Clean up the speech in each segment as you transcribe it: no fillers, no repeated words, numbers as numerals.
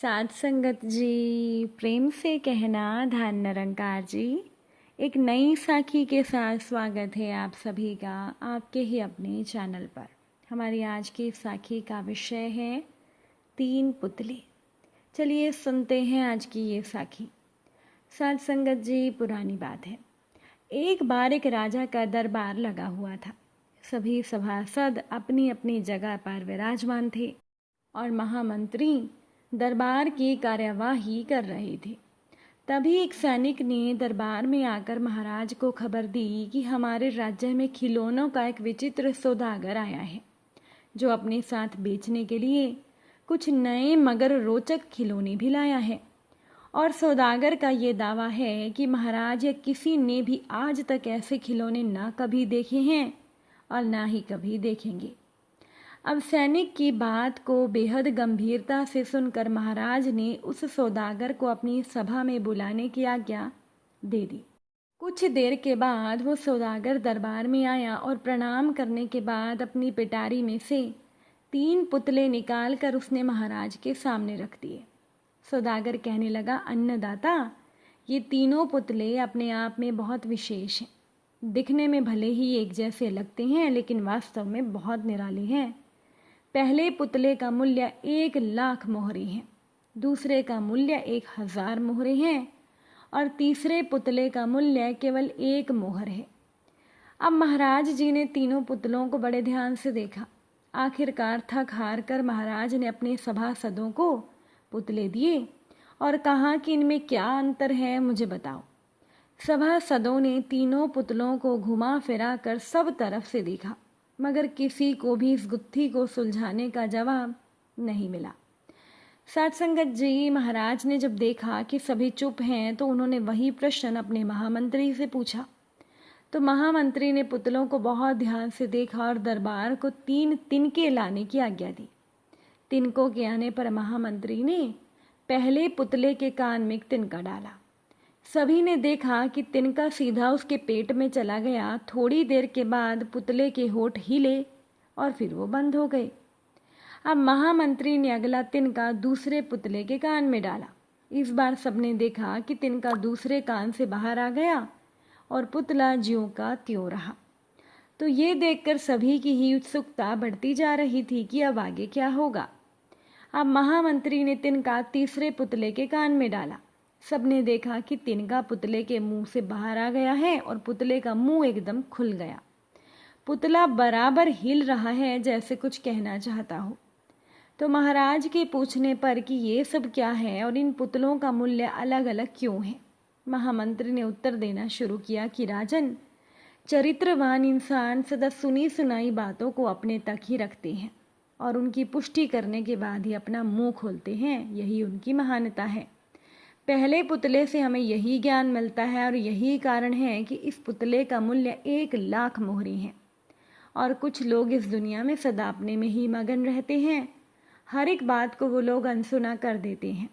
साध संगत जी, प्रेम से कहना धन निरंकार जी। एक नई साखी के साथ स्वागत है आप सभी का आपके ही अपने चैनल पर। हमारी आज की साखी का विषय है 3 पुतले। चलिए सुनते हैं आज की ये साखी। साध संगत जी, पुरानी बात है। एक बार एक राजा का दरबार लगा हुआ था। सभी सभासद अपनी अपनी जगह पर विराजमान थे और महामंत्री दरबार की कार्यवाही कर रहे थे। तभी एक सैनिक ने दरबार में आकर महाराज को खबर दी कि हमारे राज्य में खिलौनों का एक विचित्र सौदागर आया है, जो अपने साथ बेचने के लिए कुछ नए मगर रोचक खिलौने भी लाया है। और सौदागर का ये दावा है कि महाराज या किसी ने भी आज तक ऐसे खिलौने ना कभी देखे हैं और ना ही कभी देखेंगे। अब सैनिक की बात को बेहद गंभीरता से सुनकर महाराज ने उस सौदागर को अपनी सभा में बुलाने की आज्ञा दे दी। कुछ देर के बाद वो सौदागर दरबार में आया और प्रणाम करने के बाद अपनी पिटारी में से 3 पुतले निकाल कर उसने महाराज के सामने रख दिए। सौदागर कहने लगा, अन्नदाता, ये तीनों पुतले अपने आप में बहुत विशेष हैं। दिखने में भले ही एक जैसे लगते हैं, लेकिन वास्तव में बहुत निराले हैं। पहले पुतले का मूल्य 1,00,000 मोहरे हैं, दूसरे का मूल्य 1,000 मोहरे हैं और तीसरे पुतले का मूल्य केवल 1 मोहर है। अब महाराज जी ने तीनों पुतलों को बड़े ध्यान से देखा। आखिरकार थक हार कर महाराज ने अपने सभासदों को पुतले दिए और कहा कि इनमें क्या अंतर है, मुझे बताओ। सभासदों ने तीनों पुतलों को घुमा फिरा कर सब तरफ से देखा, मगर किसी को भी इस गुत्थी को सुलझाने का जवाब नहीं मिला। साध संगत जी, महाराज ने जब देखा कि सभी चुप हैं तो उन्होंने वही प्रश्न अपने महामंत्री से पूछा। तो महामंत्री ने पुतलों को बहुत ध्यान से देखा और दरबार को 3 तिनके लाने की आज्ञा दी। तिनकों के आने पर महामंत्री ने पहले पुतले के कान में एक तिनका डाला। सभी ने देखा कि तिनका सीधा उसके पेट में चला गया। थोड़ी देर के बाद पुतले के होंठ हिले और फिर वो बंद हो गए। अब महामंत्री ने अगला तिनका दूसरे पुतले के कान में डाला। इस बार सबने देखा कि तिनका दूसरे कान से बाहर आ गया और पुतला ज्यों का त्यों रहा। तो ये देखकर सभी की ही उत्सुकता बढ़ती जा रही थी कि अब आगे क्या होगा। अब महामंत्री ने तिनका तीसरे पुतले के कान में डाला। सबने देखा कि तिनका पुतले के मुंह से बाहर आ गया है और पुतले का मुंह एकदम खुल गया। पुतला बराबर हिल रहा है, जैसे कुछ कहना चाहता हो। तो महाराज के पूछने पर कि ये सब क्या है और इन पुतलों का मूल्य अलग अलग क्यों है, महामंत्री ने उत्तर देना शुरू किया कि राजन, चरित्रवान इंसान सदा सुनी सुनाई बातों को अपने तक ही रखते हैं और उनकी पुष्टि करने के बाद ही अपना मुंह खोलते हैं। यही उनकी महानता है। पहले पुतले से हमें यही ज्ञान मिलता है और यही कारण है कि इस पुतले का मूल्य 1,00,000 मोहरे है। और कुछ लोग इस दुनिया में सदा अपने में ही मगन रहते हैं। हर एक बात को वो लोग अनसुना कर देते हैं।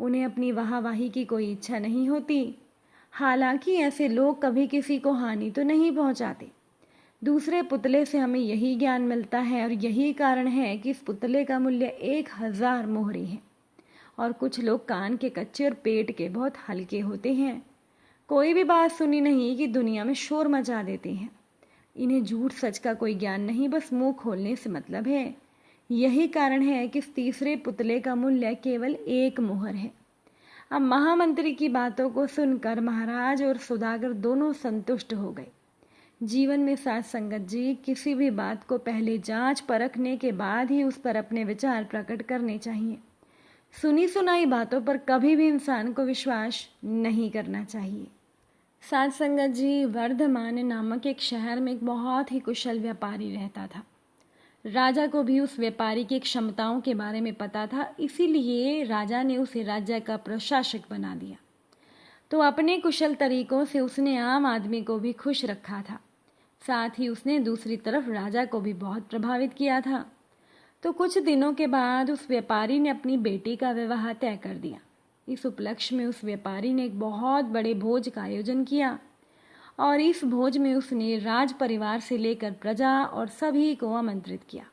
उन्हें अपनी वाहवाही की कोई इच्छा नहीं होती। हालांकि ऐसे लोग कभी किसी को हानि तो नहीं पहुंचाते। दूसरे पुतले से हमें यही ज्ञान मिलता है और यही कारण है कि इस पुतले का मूल्य 1,000 मोहरे है। और कुछ लोग कान के कच्चे और पेट के बहुत हल्के होते हैं। कोई भी बात सुनी नहीं कि दुनिया में शोर मचा देते हैं। इन्हें झूठ सच का कोई ज्ञान नहीं, बस मुंह खोलने से मतलब है। यही कारण है कि इस तीसरे पुतले का मूल्य केवल 1 मोहर है। अब महामंत्री की बातों को सुनकर महाराज और सौदागर दोनों संतुष्ट हो गए। जीवन में साध संगत जी, किसी भी बात को पहले जांच परखने के बाद ही उस पर अपने विचार प्रकट करने चाहिए। सुनी सुनाई बातों पर कभी भी इंसान को विश्वास नहीं करना चाहिए। साध संगत जी, वर्धमान नामक एक शहर में एक बहुत ही कुशल व्यापारी रहता था। राजा को भी उस व्यापारी की क्षमताओं के बारे में पता था, इसीलिए राजा ने उसे राज्य का प्रशासक बना दिया। तो अपने कुशल तरीकों से उसने आम आदमी को भी खुश रखा था। साथ ही उसने दूसरी तरफ राजा को भी बहुत प्रभावित किया था। तो कुछ दिनों के बाद उस व्यापारी ने अपनी बेटी का विवाह तय कर दिया। इस उपलक्ष्य में उस व्यापारी ने एक बहुत बड़े भोज का आयोजन किया और इस भोज में उसने राज परिवार से लेकर प्रजा और सभी को आमंत्रित किया।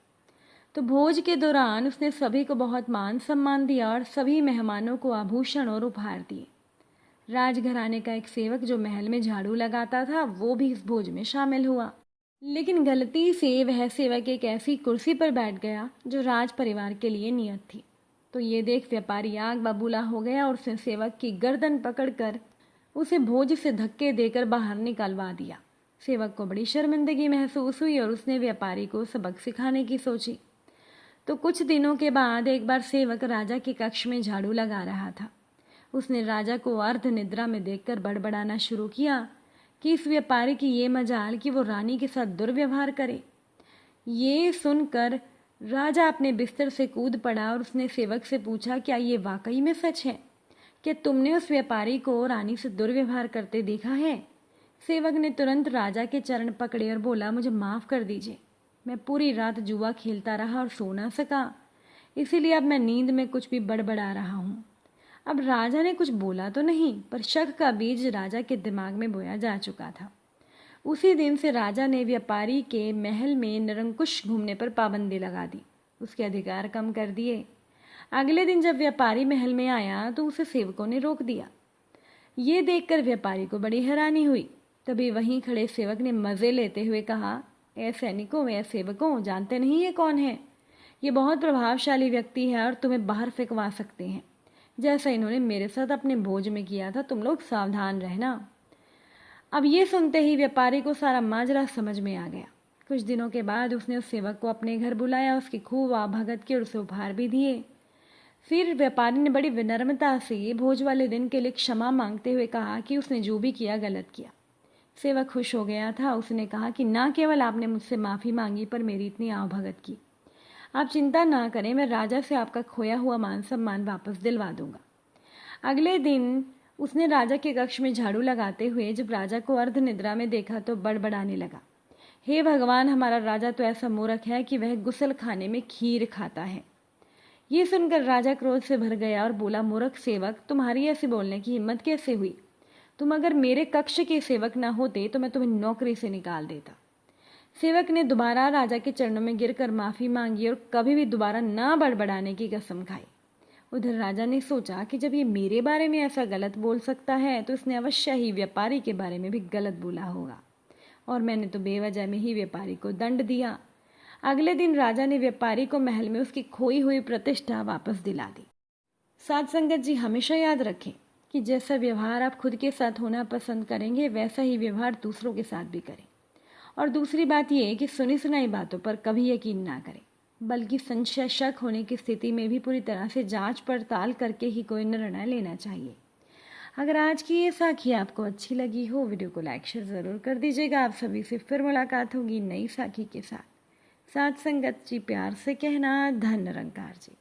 तो भोज के दौरान उसने सभी को बहुत मान सम्मान दिया और सभी मेहमानों को आभूषण और उपहार दिए। राजघराने का एक सेवक जो महल में झाड़ू लगाता था वो भी इस भोज में शामिल हुआ, लेकिन गलती से वह सेवक एक ऐसी कुर्सी पर बैठ गया जो राज परिवार के लिए नियत थी। तो ये देख व्यापारी आग बबूला हो गया और उसने सेवक की गर्दन पकड़कर उसे भोज से धक्के देकर बाहर निकलवा दिया। सेवक को बड़ी शर्मिंदगी महसूस हुई और उसने व्यापारी को सबक सिखाने की सोची। तो कुछ दिनों के बाद एक बार सेवक राजा के कक्ष में झाड़ू लगा रहा था। उसने राजा को अर्ध निद्रा में देखकर बड़बड़ाना शुरू किया कि इस व्यापारी की ये मजाल कि वो रानी के साथ दुर्व्यवहार करे। ये सुनकर राजा अपने बिस्तर से कूद पड़ा और उसने सेवक से पूछा, क्या ये वाकई में सच है? क्या तुमने उस व्यापारी को रानी से दुर्व्यवहार करते देखा है? सेवक ने तुरंत राजा के चरण पकड़े और बोला, मुझे माफ़ कर दीजिए, मैं पूरी रात जुआ खेलता रहा और सो ना सका, इसीलिए अब मैं नींद में कुछ भी बड़बड़ा रहा हूँ। अब राजा ने कुछ बोला तो नहीं, पर शक का बीज राजा के दिमाग में बोया जा चुका था। उसी दिन से राजा ने व्यापारी के महल में निरंकुश घूमने पर पाबंदी लगा दी, उसके अधिकार कम कर दिए। अगले दिन जब व्यापारी महल में आया तो उसे सेवकों ने रोक दिया। ये देखकर व्यापारी को बड़ी हैरानी हुई। तभी वहीं खड़े सेवक ने मज़े लेते हुए कहा, ए सैनिकों, ए सेवकों, जानते नहीं ये कौन है? ये बहुत प्रभावशाली व्यक्ति है और तुम्हें बाहर फेंकवा सकते हैं, जैसा इन्होंने मेरे साथ अपने भोज में किया था। तुम लोग सावधान रहना। अब ये सुनते ही व्यापारी को सारा माजरा समझ में आ गया। कुछ दिनों के बाद उसने उस सेवक को अपने घर बुलाया, उसकी खूब आभगत की और उसे उपहार भी दिए। फिर व्यापारी ने बड़ी विनम्रता से भोज वाले दिन के लिए क्षमा मांगते हुए कहा कि उसने जो भी किया गलत किया। सेवक खुश हो गया था। उसने कहा कि ना केवल आपने मुझसे माफ़ी मांगी पर मेरी इतनी आवभगत की। आप चिंता ना करें, मैं राजा से आपका खोया हुआ मान सम्मान वापस दिलवा दूंगा। अगले दिन उसने राजा के कक्ष में झाड़ू लगाते हुए जब राजा को अर्ध निद्रा में देखा तो बड़बड़ाने लगा, हे भगवान, हमारा राजा तो ऐसा मूर्ख है कि वह गुसल खाने में खीर खाता है। ये सुनकर राजा क्रोध से भर गया और बोला, मूर्ख सेवक, तुम्हारी ऐसी बोलने की हिम्मत कैसे हुई? तुम अगर मेरे कक्ष के सेवक ना होते तो मैं तुम्हें नौकरी से निकाल देता। सेवक ने दोबारा राजा के चरणों में गिरकर माफ़ी मांगी और कभी भी दोबारा ना बड़बड़ाने की कसम खाई। उधर राजा ने सोचा कि जब ये मेरे बारे में ऐसा गलत बोल सकता है तो इसने अवश्य ही व्यापारी के बारे में भी गलत बोला होगा, और मैंने तो बेवजह में ही व्यापारी को दंड दिया। अगले दिन राजा ने व्यापारी को महल में उसकी खोई हुई प्रतिष्ठा वापस दिला दी। साध संगत जी, हमेशा याद रखें कि जैसा व्यवहार आप खुद के साथ होना पसंद करेंगे वैसा ही व्यवहार दूसरों के साथ भी करें। और दूसरी बात यह कि सुनी सुनाई बातों पर कभी यकीन ना करें, बल्कि संशय शक होने की स्थिति में भी पूरी तरह से जांच पड़ताल करके ही कोई निर्णय लेना चाहिए। अगर आज की ये साखी आपको अच्छी लगी हो, वीडियो को लाइक शेयर ज़रूर कर दीजिएगा। आप सभी से फिर मुलाकात होगी नई साखी के साथ। साथ संगत जी, प्यार से कहना, धन निरंकार जी।